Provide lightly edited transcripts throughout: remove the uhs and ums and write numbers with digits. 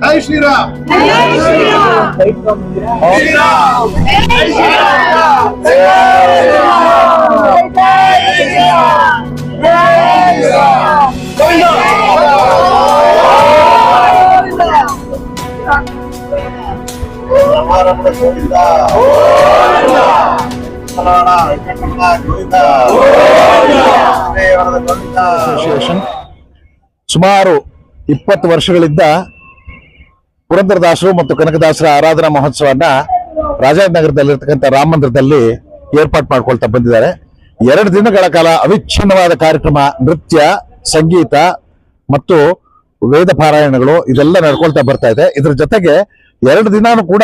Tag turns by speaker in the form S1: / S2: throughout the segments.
S1: ಜೈ Shriram.
S2: Association ಸುಮಾರು 20 ವರ್ಷಗಳಿಂದ ಪುರಂದರದಾಸರು ಮತ್ತು ಕನಕದಾಸರ ಆರಾಧನಾ ಮಹೋತ್ಸವನ ರಾಜಾಜಿನಗರದಲ್ಲಿರ್ತಕ್ಕಂಥ ರಾಮ ಮಂದಿರದಲ್ಲಿ ಏರ್ಪಾಡು ಮಾಡ್ಕೊಳ್ತಾ ಬಂದಿದ್ದಾರೆ. 2 ದಿನಗಳ ಕಾಲ ಅವಿಚ್ಛಿನ್ನವಾದ ಕಾರ್ಯಕ್ರಮ, ನೃತ್ಯ, ಸಂಗೀತ ಮತ್ತು ವೇದ ಪಾರಾಯಣಗಳು ಇದೆಲ್ಲ ನಡ್ಕೊಳ್ತಾ ಬರ್ತಾ ಇದೆ. ಇದ್ರ ಜೊತೆಗೆ 2 ದಿನಾನು ಕೂಡ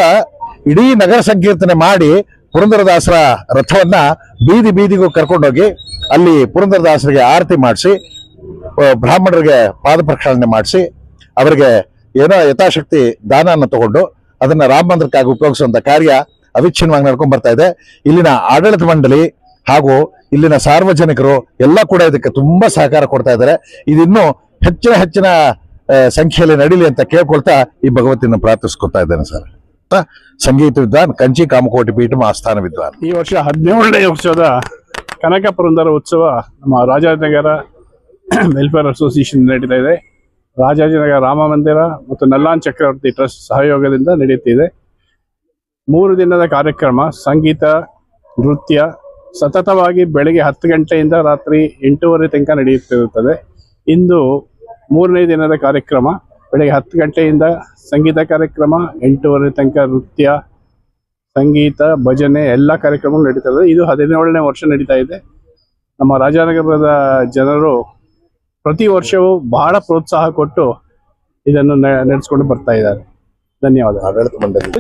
S2: ಇಡೀ ನಗರ ಸಂಕೀರ್ತನೆ ಮಾಡಿ ಪುರಂದರದಾಸರ ರಥವನ್ನ ಬೀದಿ ಬೀದಿಗೂ ಕರ್ಕೊಂಡೋಗಿ ಅಲ್ಲಿ ಪುರಂದರದಾಸರಿಗೆ ಆರತಿ ಮಾಡಿಸಿ, ಬ್ರಾಹ್ಮಣರಿಗೆ ಪಾದ ಪ್ರಕ್ಷಾಳನೆ ಮಾಡಿಸಿ, ಅವರಿಗೆ ಏನೋ ಯಥಾಶಕ್ತಿ ದಾನವನ್ನು ತಗೊಂಡು ಅದನ್ನ ರಾಮ ಮಂದಿರಕ್ಕಾಗಿ ಉಪಯೋಗಿಸುವಂತ ಕಾರ್ಯ ಅವಿಚ್ಛಿನ್ನವಾಗಿ ನಡ್ಕೊಂಡ್ ಬರ್ತಾ ಇದೆ. ಇಲ್ಲಿನ ಆಡಳಿತ ಮಂಡಳಿ ಹಾಗೂ ಇಲ್ಲಿನ ಸಾರ್ವಜನಿಕರು ಎಲ್ಲ ಕೂಡ ಇದಕ್ಕೆ ತುಂಬಾ ಸಹಕಾರ ಕೊಡ್ತಾ ಇದ್ದಾರೆ. ಇದಿನ್ನೂ ಹೆಚ್ಚಿನ ಸಂಖ್ಯೆಯಲ್ಲಿ ನಡೀಲಿ ಅಂತ ಕೇಳ್ಕೊಳ್ತಾ ಈ ಭಗವತಿನ ಪ್ರಾರ್ಥಿಸ್ಕೊತಾ ಇದ್ದೇನೆ ಸರ್. ಸಂಗೀತ ವಿದ್ವಾನ್, ಕಂಚಿ ಕಾಮಕೋಟಿ ಪೀಠಂ ಆಸ್ಥಾನ ವಿದ್ವಾನ್.
S3: ಈ ವರ್ಷ 17ನೇ ವರ್ಷದ ಕನಕ ಪುರಂದರ ಉತ್ಸವ ನಮ್ಮ ರಾಜಾಜಿನಗರ ವೆಲ್ಫೇರ್ ಅಸೋಸಿಯೇಷನ್ ನಡೀತಾ ಇದೆ. ರಾಜಾಜಿನಗರ ರಾಮ ಮಂದಿರ ಮತ್ತು ನಲ್ಲಾನ್ ಚಕ್ರವರ್ತಿ ಟ್ರಸ್ಟ್ ಸಹಯೋಗದಿಂದ ನಡೆಯುತ್ತಿದೆ. 3 ದಿನದ ಕಾರ್ಯಕ್ರಮ, ಸಂಗೀತ, ನೃತ್ಯ ಸತತವಾಗಿ ಬೆಳಗ್ಗೆ 10 ಗಂಟೆಯಿಂದ ರಾತ್ರಿ 8:30 ತನಕ ನಡೆಯುತ್ತಿರುತ್ತದೆ. ಇಂದು 3ನೇ ದಿನದ ಕಾರ್ಯಕ್ರಮ, ಬೆಳಗ್ಗೆ 10 ಗಂಟೆಯಿಂದ ಸಂಗೀತ ಕಾರ್ಯಕ್ರಮ, 8:30 ತನಕ ನೃತ್ಯ, ಸಂಗೀತ, ಭಜನೆ ಎಲ್ಲ ಕಾರ್ಯಕ್ರಮ ನಡೀತದೆ. ಇದು 17ನೇ ವರ್ಷ ನಡೀತಾ ಇದೆ. ನಮ್ಮ ರಾಜಾನಗರದ ಜನರು ಪ್ರತಿ ವರ್ಷವೂ ಬಹಳ ಪ್ರೋತ್ಸಾಹ ಕೊಟ್ಟು ಇದನ್ನು ನಡೆಸ್ಕೊಂಡು ಬರ್ತಾ ಇದ್ದಾರೆ. ಧನ್ಯವಾದ.
S2: ಆಡಳಿತ ಮಂಡಳಿ